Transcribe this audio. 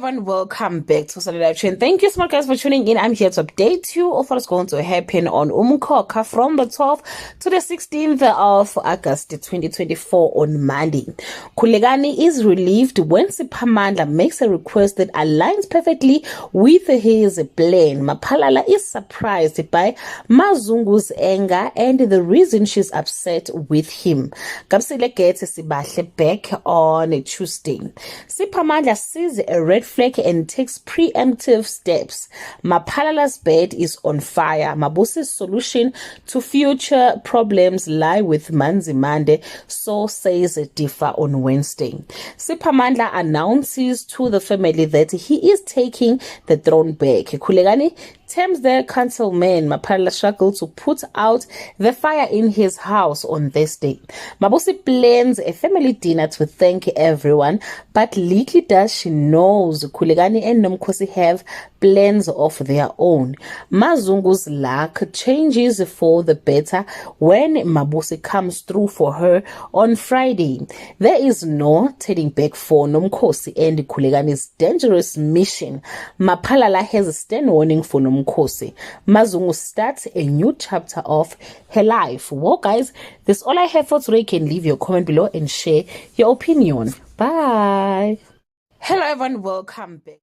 everyone, welcome back to Solid Live Train. Thank you so much guys for tuning in. I'm here to update you of what's going to happen on Umkhokha from the 12th to the 16th of August 2024 on Monday. Khulekani is relieved when Siphamandla makes a request that aligns perfectly with his plan. Maphalala is surprised by Mazungu's anger and the reason she's upset with him. Kapsile gets Sibahle back on Tuesday. Siphamandla sees a red flag and takes preemptive steps. Maphalala's bed is on fire. Mabusi's solution to future problems lie with Manzimande, so says Differ on Wednesday. Siphamandla announces to the family that he is taking the throne back. Khulekani terms the councilman. Maphalala struggled to put out the fire in his house on Thursday. Mabusi plans a family dinner to thank everyone, but little does she knows Khulekani and Nomkhosi have plans of their own. Mazungu's luck changes for the better when Mabusi comes through for her on Friday. There is no turning back for Nomkhosi and Khulekani's dangerous mission. Maphalala has a stern warning for Nomkhosi. Mazungu starts a new chapter of her life. Well guys, that's all I have for today. You can leave your comment below and share your opinion. Bye. Hello everyone, welcome back.